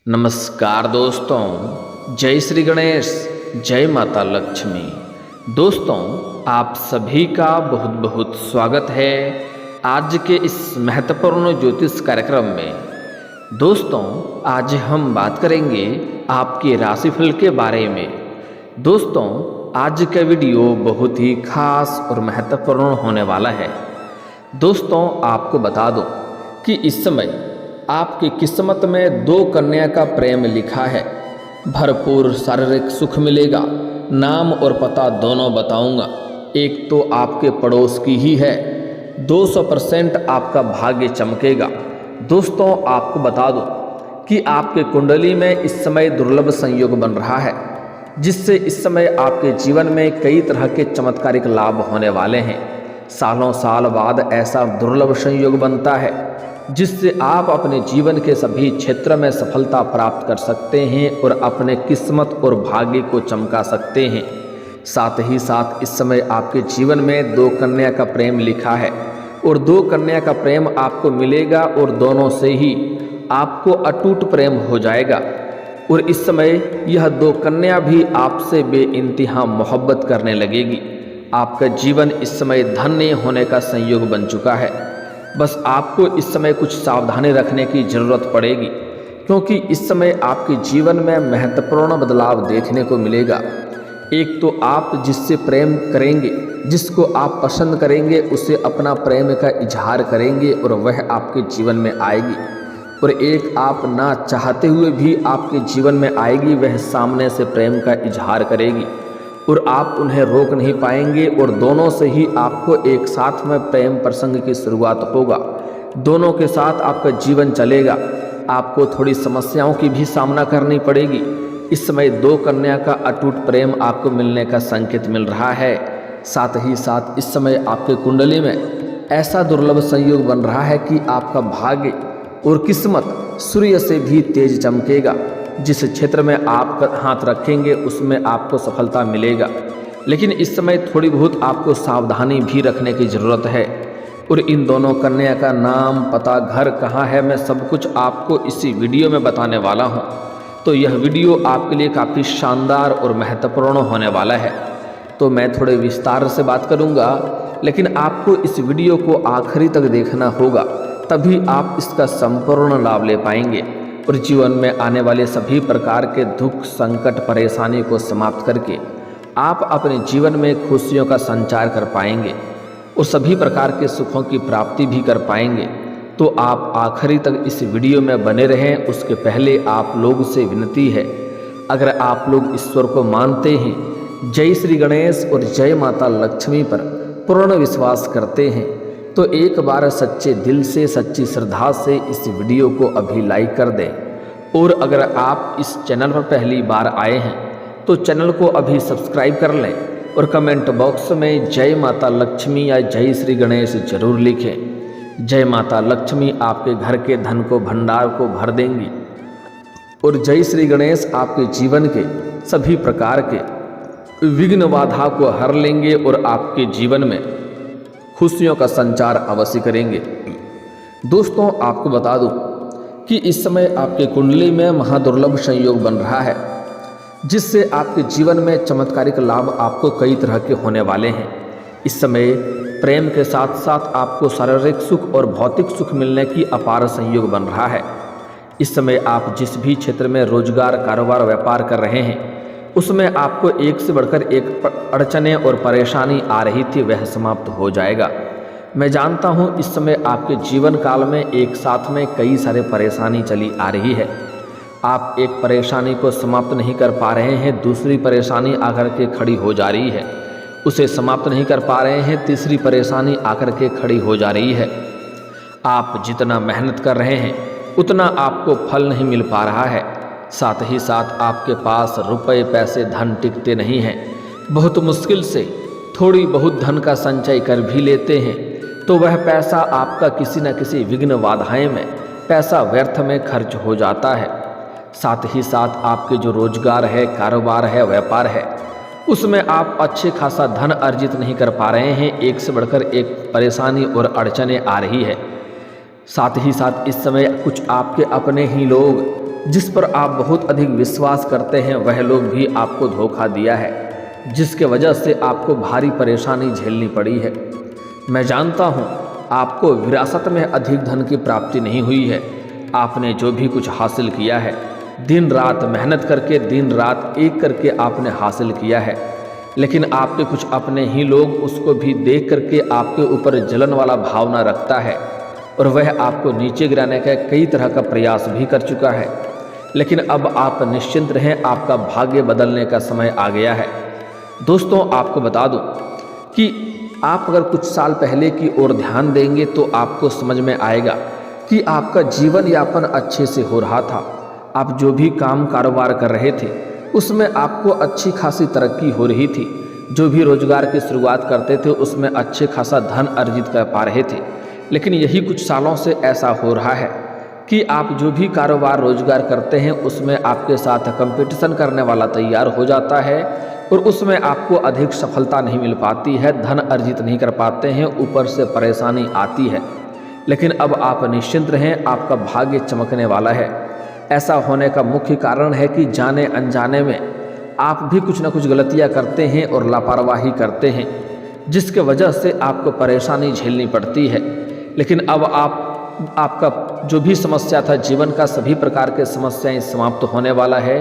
नमस्कार दोस्तों, जय श्री गणेश, जय माता लक्ष्मी। दोस्तों, आप सभी का बहुत बहुत स्वागत है आज के इस महत्वपूर्ण ज्योतिष कार्यक्रम में। दोस्तों, आज हम बात करेंगे आपके राशिफल के बारे में। दोस्तों, आज का वीडियो बहुत ही खास और महत्वपूर्ण होने वाला है। दोस्तों, आपको बता दूं कि इस समय आपकी किस्मत में 2 कन्या का प्रेम लिखा है। भरपूर शारीरिक सुख मिलेगा। नाम और पता दोनों बताऊंगा। एक तो आपके पड़ोस की ही है। 200% आपका भाग्य चमकेगा। दोस्तों, आपको बता दूं कि आपके कुंडली में इस समय दुर्लभ संयोग बन रहा है, जिससे इस समय आपके जीवन में कई तरह के चमत्कारिक लाभ होने वाले हैं। सालों साल बाद ऐसा दुर्लभ संयोग बनता है जिससे आप अपने जीवन के सभी क्षेत्र में सफलता प्राप्त कर सकते हैं और अपने किस्मत और भाग्य को चमका सकते हैं। साथ ही साथ इस समय आपके जीवन में 2 कन्या का प्रेम लिखा है और 2 कन्या का प्रेम आपको मिलेगा और दोनों से ही आपको अटूट प्रेम हो जाएगा। और इस समय यह 2 कन्या भी आपसे बेइंतहा मोहब्बत करने लगेगी। आपका जीवन इस समय धन्य होने का संयोग बन चुका है। बस आपको इस समय कुछ सावधानी रखने की ज़रूरत पड़ेगी, क्योंकि इस समय आपके जीवन में महत्वपूर्ण बदलाव देखने को मिलेगा। एक तो आप जिससे प्रेम करेंगे, जिसको आप पसंद करेंगे, उसे अपना प्रेम का इजहार करेंगे और वह आपके जीवन में आएगी। और एक आप ना चाहते हुए भी आपके जीवन में आएगी, वह सामने से प्रेम का इजहार करेगी और आप उन्हें रोक नहीं पाएंगे और दोनों से ही आपको एक साथ में प्रेम प्रसंग की शुरुआत होगा। दोनों के साथ आपका जीवन चलेगा। आपको थोड़ी समस्याओं की भी सामना करनी पड़ेगी। इस समय 2 कन्या का अटूट प्रेम आपको मिलने का संकेत मिल रहा है। साथ ही साथ इस समय आपके कुंडली में ऐसा दुर्लभ संयोग बन रहा है कि आपका भाग्य और किस्मत सूर्य से भी तेज चमकेगा। जिस क्षेत्र में आप हाथ रखेंगे उसमें आपको सफलता मिलेगा, लेकिन इस समय थोड़ी बहुत आपको सावधानी भी रखने की ज़रूरत है। और इन दोनों कन्या का नाम, पता, घर कहाँ है, मैं सब कुछ आपको इसी वीडियो में बताने वाला हूँ। तो यह वीडियो आपके लिए काफ़ी शानदार और महत्वपूर्ण होने वाला है। तो मैं थोड़े विस्तार से बात करूँगा, लेकिन आपको इस वीडियो को आखिरी तक देखना होगा, तभी आप इसका संपूर्ण लाभ ले पाएंगे और जीवन में आने वाले सभी प्रकार के दुख, संकट, परेशानी को समाप्त करके आप अपने जीवन में खुशियों का संचार कर पाएंगे और सभी प्रकार के सुखों की प्राप्ति भी कर पाएंगे। तो आप आखिरी तक इस वीडियो में बने रहें। उसके पहले आप लोग से विनती है, अगर आप लोग ईश्वर को मानते हैं, जय श्री गणेश और जय माता लक्ष्मी पर पूर्ण विश्वास करते हैं, तो एक बार सच्चे दिल से, सच्ची श्रद्धा से इस वीडियो को अभी लाइक कर दें। और अगर आप इस चैनल पर पहली बार आए हैं तो चैनल को अभी सब्सक्राइब कर लें और कमेंट बॉक्स में जय माता लक्ष्मी या जय श्री गणेश जरूर लिखें। जय माता लक्ष्मी आपके घर के धन को, भंडार को भर देंगी और जय श्री गणेश आपके जीवन के सभी प्रकार के विघ्न बाधा को हर लेंगे और आपके जीवन में खुशियों का संचार अवश्य करेंगे। दोस्तों, आपको बता दूं कि इस समय आपके कुंडली में महादुर्लभ संयोग बन रहा है, जिससे आपके जीवन में चमत्कारिक लाभ आपको कई तरह के होने वाले हैं। इस समय प्रेम के साथ साथ आपको शारीरिक सुख और भौतिक सुख मिलने की अपार संयोग बन रहा है। इस समय आप जिस भी क्षेत्र में रोजगार, कारोबार, व्यापार कर रहे हैं, उसमें आपको एक से बढ़कर एक अड़चने और परेशानी आ रही थी, वह समाप्त हो जाएगा। मैं जानता हूं इस समय आपके जीवन काल में एक साथ में कई सारे परेशानी चली आ रही है। आप एक परेशानी को समाप्त नहीं कर पा रहे हैं, दूसरी परेशानी आकर के खड़ी हो जा रही है। उसे समाप्त नहीं कर पा रहे हैं, तीसरी परेशानी आकर के खड़ी हो जा रही है। आप जितना मेहनत कर रहे हैं उतना आपको फल नहीं मिल पा रहा है। साथ ही साथ आपके पास रुपए, पैसे, धन टिकते नहीं हैं। बहुत मुश्किल से थोड़ी बहुत धन का संचय कर भी लेते हैं तो वह पैसा आपका किसी न किसी विघ्न बाधाएं में, पैसा व्यर्थ में खर्च हो जाता है। साथ ही साथ आपके जो रोजगार है, कारोबार है, व्यापार है, उसमें आप अच्छे खासा धन अर्जित नहीं कर पा रहे हैं। एक से बढ़कर एक परेशानी और अड़चने आ रही है। साथ ही साथ इस समय कुछ आपके अपने ही लोग जिस पर आप बहुत अधिक विश्वास करते हैं वह लोग भी आपको धोखा दिया है, जिसके वजह से आपको भारी परेशानी झेलनी पड़ी है। मैं जानता हूँ आपको विरासत में अधिक धन की प्राप्ति नहीं हुई है। आपने जो भी कुछ हासिल किया है दिन रात मेहनत करके, दिन रात एक करके आपने हासिल किया है, लेकिन आपके कुछ अपने ही लोग उसको भी देख करके आपके ऊपर जलन वाला भावना रखता है और वह आपको नीचे गिराने का कई तरह का प्रयास भी कर चुका है। लेकिन अब आप निश्चिंत रहें, आपका भाग्य बदलने का समय आ गया है। दोस्तों, आपको बता दूं कि आप अगर कुछ साल पहले की ओर ध्यान देंगे तो आपको समझ में आएगा कि आपका जीवन यापन अच्छे से हो रहा था। आप जो भी काम कारोबार कर रहे थे उसमें आपको अच्छी खासी तरक्की हो रही थी। जो भी रोजगार की शुरुआत करते थे उसमें अच्छे खासा धन अर्जित कर पा रहे थे। लेकिन यही कुछ सालों से ऐसा हो रहा है कि आप जो भी कारोबार रोजगार करते हैं उसमें आपके साथ कंपटीशन करने वाला तैयार हो जाता है और उसमें आपको अधिक सफलता नहीं मिल पाती है, धन अर्जित नहीं कर पाते हैं, ऊपर से परेशानी आती है। लेकिन अब आप निश्चिंत रहें, आपका भाग्य चमकने वाला है। ऐसा होने का मुख्य कारण है कि जाने अनजाने में आप भी कुछ न कुछ गलतियां करते हैं और लापरवाही करते हैं, जिसके वजह से आपको परेशानी झेलनी पड़ती है। लेकिन अब आपका जो भी समस्या था, जीवन का सभी प्रकार के समस्याएं समाप्त होने वाला है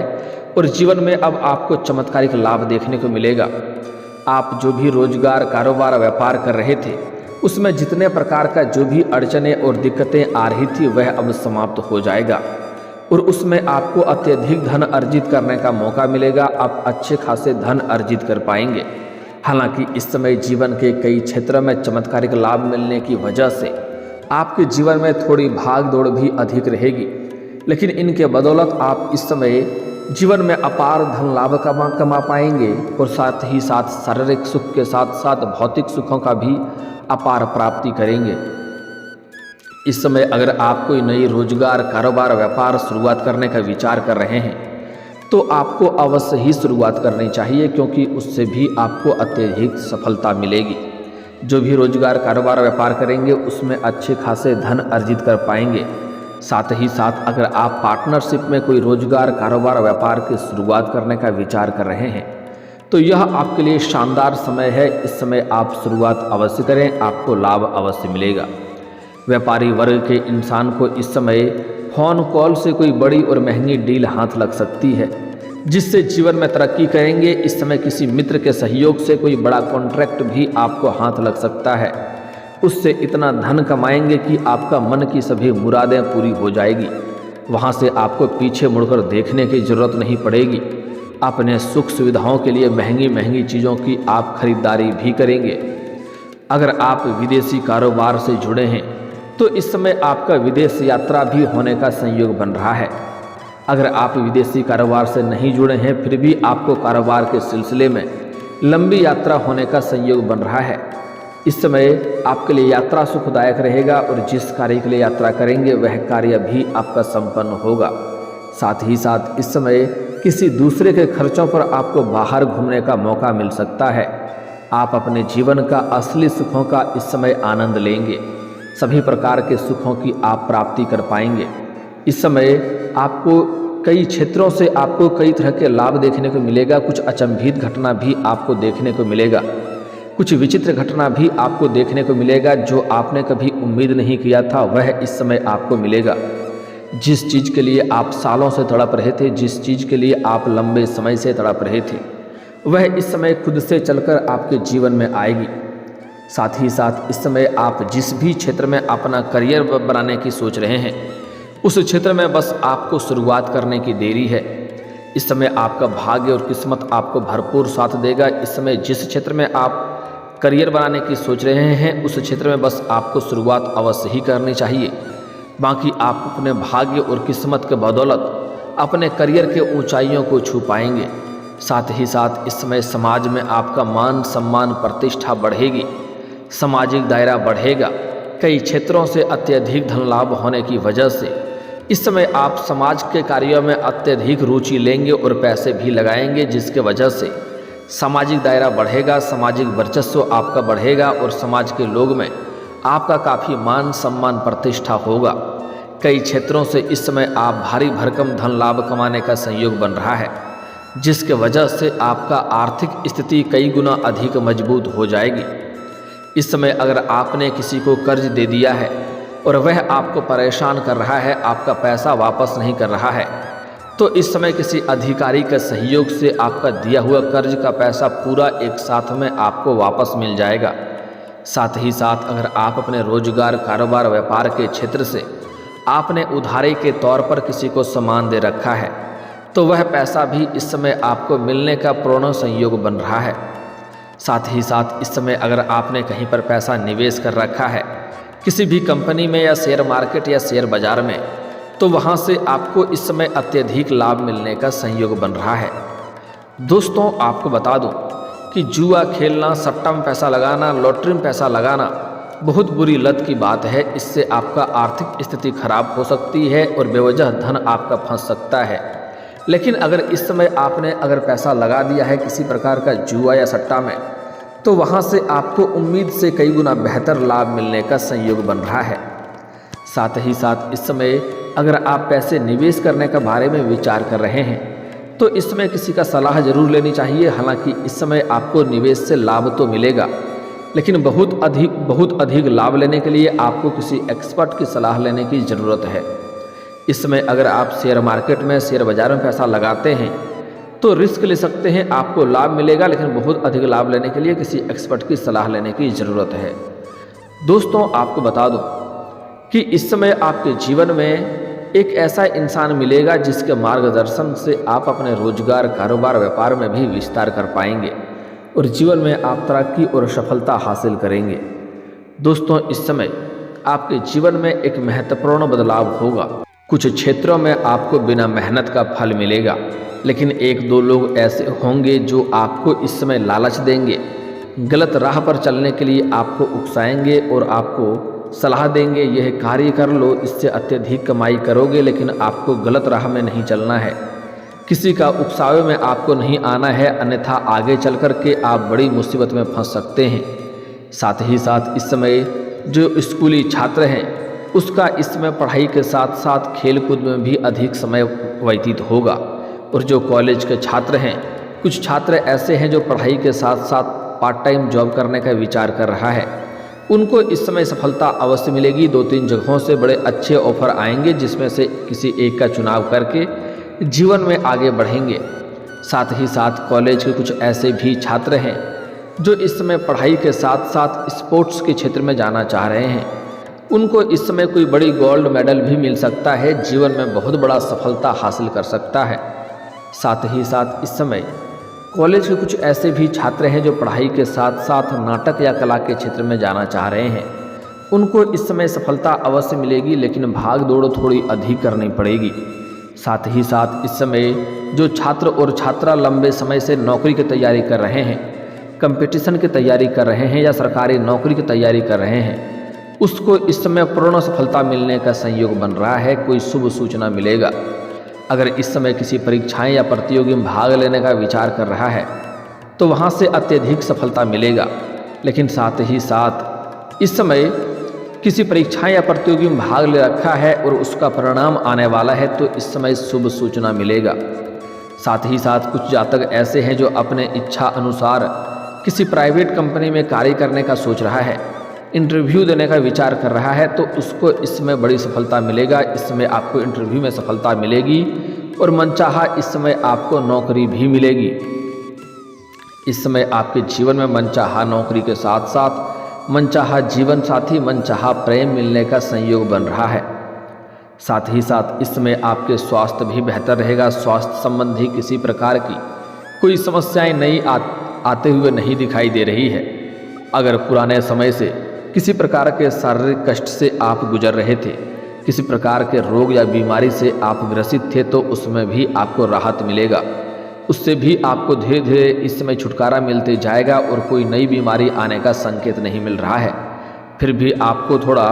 और जीवन में अब आपको चमत्कारिक लाभ देखने को मिलेगा। आप जो भी रोजगार, कारोबार, व्यापार कर रहे थे उसमें जितने प्रकार का जो भी अड़चनें और दिक्कतें आ रही थी वह अब समाप्त हो जाएगा और उसमें आपको अत्यधिक धन अर्जित करने का मौका मिलेगा। आप अच्छे खासे धन अर्जित कर पाएंगे। हालांकि इस समय जीवन के कई क्षेत्रों में चमत्कारिक लाभ मिलने की वजह से आपके जीवन में थोड़ी भाग दौड़ भी अधिक रहेगी, लेकिन इनके बदौलत आप इस समय जीवन में अपार धन लाभ कमा पाएंगे और साथ ही साथ शारीरिक सुख के साथ साथ भौतिक सुखों का भी अपार प्राप्ति करेंगे। इस समय अगर आप कोई नई रोजगार, कारोबार, व्यापार शुरुआत करने का विचार कर रहे हैं तो आपको अवश्य ही शुरुआत करनी चाहिए, क्योंकि उससे भी आपको अत्यधिक सफलता मिलेगी। जो भी रोजगार, कारोबार, व्यापार करेंगे उसमें अच्छे खासे धन अर्जित कर पाएंगे। साथ ही साथ अगर आप पार्टनरशिप में कोई रोजगार, कारोबार, व्यापार की शुरुआत करने का विचार कर रहे हैं तो यह आपके लिए शानदार समय है। इस समय आप शुरुआत अवश्य करें, आपको लाभ अवश्य मिलेगा। व्यापारी वर्ग के इंसान को इस समय फोन कॉल से कोई बड़ी और महंगी डील हाथ लग सकती है, जिससे जीवन में तरक्की करेंगे। इस समय किसी मित्र के सहयोग से कोई बड़ा कॉन्ट्रैक्ट भी आपको हाथ लग सकता है। उससे इतना धन कमाएंगे कि आपका मन की सभी मुरादें पूरी हो जाएगी। वहाँ से आपको पीछे मुड़कर देखने की जरूरत नहीं पड़ेगी। अपने सुख सुविधाओं के लिए महंगी महंगी चीज़ों की आप खरीदारी भी करेंगे। अगर आप विदेशी कारोबार से जुड़े हैं तो इस समय आपका विदेश यात्रा भी होने का संयोग बन रहा है। अगर आप विदेशी कारोबार से नहीं जुड़े हैं फिर भी आपको कारोबार के सिलसिले में लंबी यात्रा होने का संयोग बन रहा है। इस समय आपके लिए यात्रा सुखदायक रहेगा और जिस कार्य के लिए यात्रा करेंगे वह कार्य भी आपका संपन्न होगा। साथ ही साथ इस समय किसी दूसरे के खर्चों पर आपको बाहर घूमने का मौका मिल सकता है। आप अपने जीवन का असली सुखों का इस समय आनंद लेंगे। सभी प्रकार के सुखों की आप प्राप्ति कर पाएंगे। इस समय आपको कई क्षेत्रों से आपको कई तरह के लाभ देखने को मिलेगा। कुछ अचंभित घटना भी आपको देखने को मिलेगा, कुछ विचित्र घटना भी आपको देखने को मिलेगा। जो आपने कभी उम्मीद नहीं किया था वह इस समय आपको मिलेगा। जिस चीज़ के लिए आप सालों से तड़प रहे थे, जिस चीज़ के लिए आप लंबे समय से तड़प रहे थे, वह इस समय खुद से चलकर आपके जीवन में आएगी। साथ ही साथ इस समय आप जिस भी क्षेत्र में अपना करियर बनाने की सोच रहे हैं उस क्षेत्र में बस आपको शुरुआत करने की देरी है। इस समय आपका भाग्य और किस्मत आपको भरपूर साथ देगा। इस समय जिस क्षेत्र में आप करियर बनाने की सोच रहे हैं उस क्षेत्र में बस आपको शुरुआत अवश्य ही करनी चाहिए। बाकी आप अपने भाग्य और किस्मत के बदौलत अपने करियर के ऊंचाइयों को छू पाएंगे। साथ ही साथ इस समय समाज में आपका मान सम्मान प्रतिष्ठा बढ़ेगी, सामाजिक दायरा बढ़ेगा। कई क्षेत्रों से अत्यधिक धन लाभ होने की वजह से इस समय आप समाज के कार्यों में अत्यधिक रुचि लेंगे और पैसे भी लगाएंगे, जिसके वजह से सामाजिक दायरा बढ़ेगा, सामाजिक वर्चस्व आपका बढ़ेगा और समाज के लोग में आपका काफ़ी मान सम्मान प्रतिष्ठा होगा। कई क्षेत्रों से इस समय आप भारी भरकम धन लाभ कमाने का संयोग बन रहा है, जिसके वजह से आपका आर्थिक स्थिति कई गुना अधिक मजबूत हो जाएगी। इस समय अगर आपने किसी को कर्ज दे दिया है और वह आपको परेशान कर रहा है, आपका पैसा वापस नहीं कर रहा है, तो इस समय किसी अधिकारी के सहयोग से आपका दिया हुआ कर्ज का पैसा पूरा एक साथ में आपको वापस मिल जाएगा। साथ ही साथ अगर आप अपने रोजगार, कारोबार, व्यापार के क्षेत्र से आपने उधारी के तौर पर किसी को सामान दे रखा है, तो वह पैसा भी इस समय आपको मिलने का पूर्ण संयोग बन रहा है। साथ ही साथ इस समय अगर आपने कहीं पर पैसा निवेश कर रखा है, किसी भी कंपनी में या शेयर मार्केट या शेयर बाजार में, तो वहाँ से आपको इस समय अत्यधिक लाभ मिलने का संयोग बन रहा है। दोस्तों, आपको बता दूं कि जुआ खेलना, सट्टा में पैसा लगाना, लॉटरी में पैसा लगाना बहुत बुरी लत की बात है। इससे आपका आर्थिक स्थिति खराब हो सकती है और बेवजह धन आपका फंस सकता है। लेकिन अगर इस समय आपने अगर पैसा लगा दिया है किसी प्रकार का जुआ या सट्टा में, तो वहाँ से आपको उम्मीद से कई गुना बेहतर लाभ मिलने का संयोग बन रहा है। साथ ही साथ इस समय अगर आप पैसे निवेश करने के बारे में विचार कर रहे हैं, तो इस समय किसी का सलाह जरूर लेनी चाहिए। हालांकि इस समय आपको निवेश से लाभ तो मिलेगा, लेकिन बहुत अधिक लाभ लेने के लिए आपको किसी एक्सपर्ट की सलाह लेने की ज़रूरत है। इस समय अगर आप शेयर मार्केट में, शेयर बाजार में पैसा लगाते हैं, तो रिस्क ले सकते हैं, आपको लाभ मिलेगा, लेकिन बहुत अधिक लाभ लेने के लिए किसी एक्सपर्ट की सलाह लेने की ज़रूरत है। दोस्तों, आपको बता दूं कि इस समय आपके जीवन में एक ऐसा इंसान मिलेगा जिसके मार्गदर्शन से आप अपने रोजगार, कारोबार, व्यापार में भी विस्तार कर पाएंगे और जीवन में आप तरक्की और सफलता हासिल करेंगे। दोस्तों, इस समय आपके जीवन में एक महत्वपूर्ण बदलाव होगा। कुछ क्षेत्रों में आपको बिना मेहनत का फल मिलेगा, लेकिन एक दो लोग ऐसे होंगे जो आपको इस समय लालच देंगे, गलत राह पर चलने के लिए आपको उकसाएंगे और आपको सलाह देंगे, यह कार्य कर लो, इससे अत्यधिक कमाई करोगे, लेकिन आपको गलत राह में नहीं चलना है। किसी का उकसावे में आपको नहीं आना है, अन्यथा आगे चल कर के आप बड़ी मुसीबत में फंस सकते हैं। साथ ही साथ इस समय जो स्कूली छात्र हैं, उसका इस समय पढ़ाई के साथ साथ खेलकूद में भी अधिक समय व्यतीत होगा। और जो कॉलेज के छात्र हैं, कुछ छात्र ऐसे हैं जो पढ़ाई के साथ साथ पार्ट टाइम जॉब करने का विचार कर रहा है, उनको इस समय सफलता अवश्य मिलेगी। 2-3 जगहों से बड़े अच्छे ऑफर आएंगे, जिसमें से किसी एक का चुनाव करके जीवन में आगे बढ़ेंगे। साथ ही साथ कॉलेज के कुछ ऐसे भी छात्र हैं जो इस समय पढ़ाई के साथ साथ स्पोर्ट्स के क्षेत्र में जाना चाह रहे हैं, उनको इस समय कोई बड़ी गोल्ड मेडल भी मिल सकता है, जीवन में बहुत बड़ा सफलता हासिल कर सकता है। साथ ही साथ इस समय कॉलेज के कुछ ऐसे भी छात्र हैं जो पढ़ाई के साथ साथ नाटक या कला के क्षेत्र में जाना चाह रहे हैं, उनको इस समय सफलता अवश्य मिलेगी, लेकिन भाग दौड़ थोड़ी अधिक करनी पड़ेगी। साथ ही साथ इस समय जो छात्र और छात्रा लंबे समय से नौकरी की तैयारी कर रहे हैं, कंपटीशन की तैयारी कर रहे हैं या सरकारी नौकरी की तैयारी कर रहे हैं, उसको इस समय पूर्ण सफलता मिलने का संयोग बन रहा है। कोई शुभ सूचना मिलेगा। अगर इस समय किसी परीक्षाएं या प्रतियोगी में भाग लेने का विचार कर रहा है, तो वहाँ से अत्यधिक सफलता मिलेगा। लेकिन साथ ही साथ इस समय किसी परीक्षाएं या प्रतियोगी में भाग ले रखा है और उसका परिणाम आने वाला है, तो इस समय शुभ सूचना मिलेगा। साथ ही साथ कुछ जातक ऐसे हैं जो अपने इच्छा अनुसार किसी प्राइवेट कंपनी में कार्य करने का सोच रहा है, इंटरव्यू देने का विचार कर रहा है, तो उसको इस समय बड़ी सफलता मिलेगा। इस समय आपको इंटरव्यू में सफलता मिलेगी और मनचाहा इस समय आपको नौकरी भी मिलेगी। इस समय आपके जीवन में मनचाहा नौकरी के साथ साथ मनचाहा जीवन साथी, मनचाहा प्रेम मिलने का संयोग बन रहा है। साथ ही साथ इस समय आपके स्वास्थ्य भी बेहतर रहेगा। स्वास्थ्य संबंधी किसी प्रकार की कोई समस्याएं नई आते हुए नहीं दिखाई दे रही है। अगर पुराने समय से किसी प्रकार के शारीरिक कष्ट से आप गुजर रहे थे, किसी प्रकार के रोग या बीमारी से आप ग्रसित थे, तो उसमें भी आपको राहत मिलेगा। उससे भी आपको धीरे धीरे इस समय छुटकारा मिलते जाएगा और कोई नई बीमारी आने का संकेत नहीं मिल रहा है। फिर भी आपको थोड़ा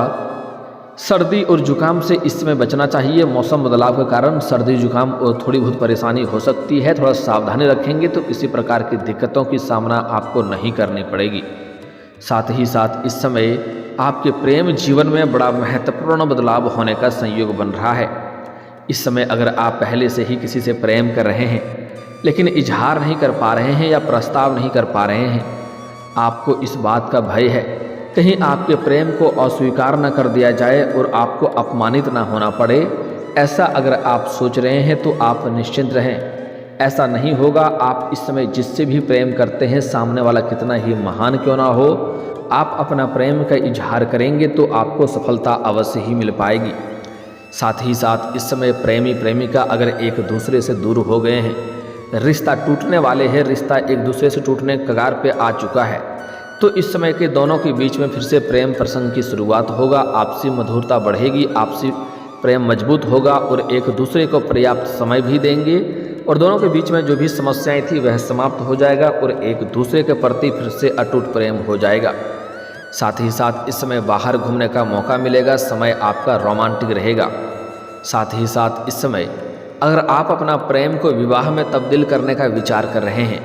सर्दी और जुकाम से इस समय बचना चाहिए। मौसम बदलाव के कारण सर्दी जुकाम और थोड़ी बहुत परेशानी हो सकती है। थोड़ा सावधानी रखेंगे तो किसी प्रकार की दिक्कतों की सामना आपको नहीं करनी पड़ेगी। साथ ही साथ इस समय आपके प्रेम जीवन में बड़ा महत्वपूर्ण बदलाव होने का संयोग बन रहा है। इस समय अगर आप पहले से ही किसी से प्रेम कर रहे हैं लेकिन इजहार नहीं कर पा रहे हैं या प्रस्ताव नहीं कर पा रहे हैं, आपको इस बात का भय है कहीं आपके प्रेम को अस्वीकार न कर दिया जाए और आपको अपमानित ना होना पड़े, ऐसा अगर आप सोच रहे हैं तो आप निश्चिंत रहें, ऐसा नहीं होगा। आप इस समय जिससे भी प्रेम करते हैं, सामने वाला कितना ही महान क्यों ना हो, आप अपना प्रेम का इजहार करेंगे तो आपको सफलता अवश्य ही मिल पाएगी। साथ ही साथ इस समय प्रेमी प्रेमिका अगर एक दूसरे से दूर हो गए हैं, रिश्ता टूटने वाले हैं, रिश्ता एक दूसरे से टूटने कगार पे आ चुका है, तो इस समय के दोनों के बीच में फिर से प्रेम प्रसंग की शुरुआत होगा। आपसी मधुरता बढ़ेगी, आपसी प्रेम मजबूत होगा और एक दूसरे को पर्याप्त समय भी देंगे और दोनों के बीच में जो भी समस्याएं थी वह समाप्त हो जाएगा और एक दूसरे के प्रति फिर से अटूट प्रेम हो जाएगा। साथ ही साथ इस समय बाहर घूमने का मौका मिलेगा, समय आपका रोमांटिक रहेगा। साथ ही साथ इस समय अगर आप अपना प्रेम को विवाह में तब्दील करने का विचार कर रहे हैं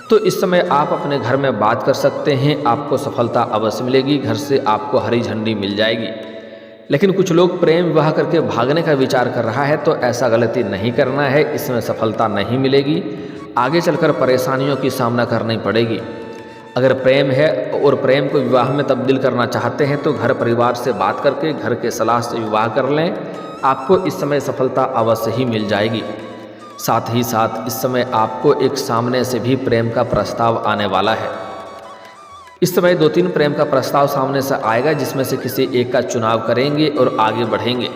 तो इस समय आप अपने घर में बात कर सकते हैं, आपको सफलता अवश्य मिलेगी, घर से आपको हरी झंडी मिल जाएगी। लेकिन कुछ लोग प्रेम विवाह करके भागने का विचार कर रहा है तो ऐसा गलती नहीं करना है, इसमें सफलता नहीं मिलेगी, आगे चलकर परेशानियों की सामना करनी पड़ेगी। अगर प्रेम है और प्रेम को विवाह में तब्दील करना चाहते हैं तो घर परिवार से बात करके घर के सलाह से विवाह कर लें, आपको इस समय सफलता अवश्य ही मिल जाएगी। साथ ही साथ इस समय आपको एक सामने से भी प्रेम का प्रस्ताव आने वाला है। इस समय 2-3 प्रेम का प्रस्ताव सामने से आएगा जिसमें से किसी एक का चुनाव करेंगे और आगे बढ़ेंगे।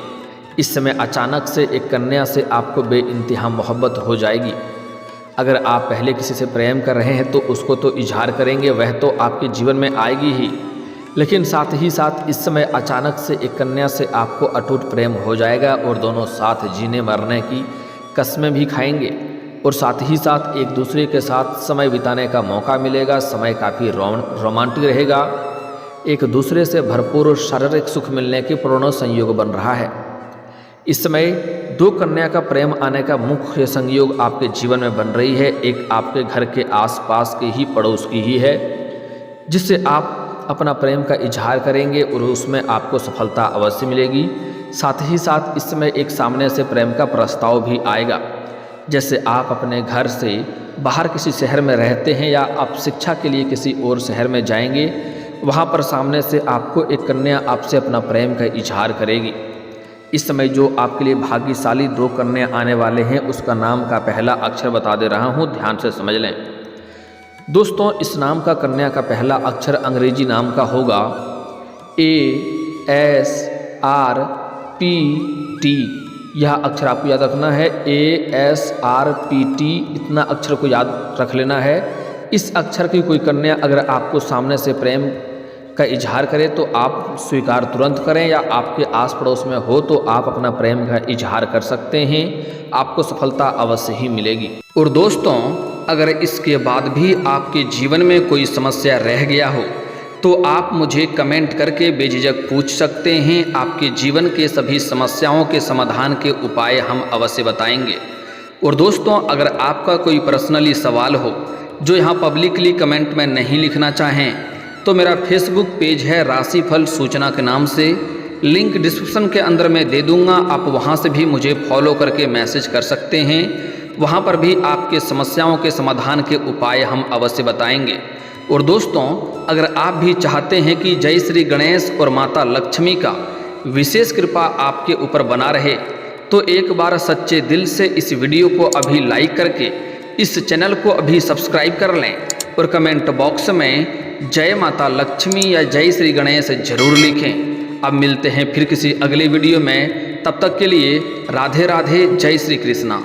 इस समय अचानक से एक कन्या से आपको बेइंतहा मोहब्बत हो जाएगी। अगर आप पहले किसी से प्रेम कर रहे हैं तो उसको तो इजहार करेंगे, वह तो आपके जीवन में आएगी ही, लेकिन साथ ही साथ इस समय अचानक से एक कन्या से आपको अटूट प्रेम हो जाएगा और दोनों साथ जीने मरने की कस्में भी खाएंगे और साथ ही साथ एक दूसरे के साथ समय बिताने का मौका मिलेगा। समय काफ़ी रोमांटिक रहेगा, एक दूसरे से भरपूर शारीरिक सुख मिलने के पूर्ण संयोग बन रहा है। इस समय 2 कन्या का प्रेम आने का मुख्य संयोग आपके जीवन में बन रही है। एक आपके घर के आसपास के ही पड़ोस की ही है जिससे आप अपना प्रेम का इजहार करेंगे और उसमें आपको सफलता अवश्य मिलेगी। साथ ही साथ इस समय एक सामने से प्रेम का प्रस्ताव भी आएगा। जैसे आप अपने घर से बाहर किसी शहर में रहते हैं या आप शिक्षा के लिए किसी और शहर में जाएंगे, वहाँ पर सामने से आपको एक कन्या आपसे अपना प्रेम का इजहार करेगी। इस समय जो आपके लिए भाग्यशाली 2 कन्या आने वाले हैं उसका नाम का पहला अक्षर बता दे रहा हूँ, ध्यान से समझ लें। दोस्तों, इस नाम का कन्या का पहला अक्षर अंग्रेजी नाम का होगा ASRPT। यह अक्षर आपको याद रखना है, ASRPT, इतना अक्षर को याद रख लेना है। इस अक्षर की कोई कन्या अगर आपको सामने से प्रेम का इजहार करे तो आप स्वीकार तुरंत करें, या आपके आस पड़ोस में हो तो आप अपना प्रेम का इजहार कर सकते हैं, आपको सफलता अवश्य ही मिलेगी। और दोस्तों, अगर इसके बाद भी आपके जीवन में कोई समस्या रह गया हो तो आप मुझे कमेंट करके बेझिझक पूछ सकते हैं। आपके जीवन के सभी समस्याओं के समाधान के उपाय हम अवश्य बताएंगे। और दोस्तों, अगर आपका कोई पर्सनली सवाल हो जो यहाँ पब्लिकली कमेंट में नहीं लिखना चाहें तो मेरा फेसबुक पेज है राशिफल सूचना के नाम से, लिंक डिस्क्रिप्शन के अंदर मैं दे दूँगा, आप वहाँ से भी मुझे फॉलो करके मैसेज कर सकते हैं। वहाँ पर भी आपके समस्याओं के समाधान के उपाय हम अवश्य बताएंगे। और दोस्तों, अगर आप भी चाहते हैं कि जय श्री गणेश और माता लक्ष्मी का विशेष कृपा आपके ऊपर बना रहे तो एक बार सच्चे दिल से इस वीडियो को अभी लाइक करके इस चैनल को अभी सब्सक्राइब कर लें और कमेंट बॉक्स में जय माता लक्ष्मी या जय श्री गणेश जरूर लिखें। अब मिलते हैं फिर किसी अगले वीडियो में, तब तक के लिए राधे राधे, जय श्री कृष्णा।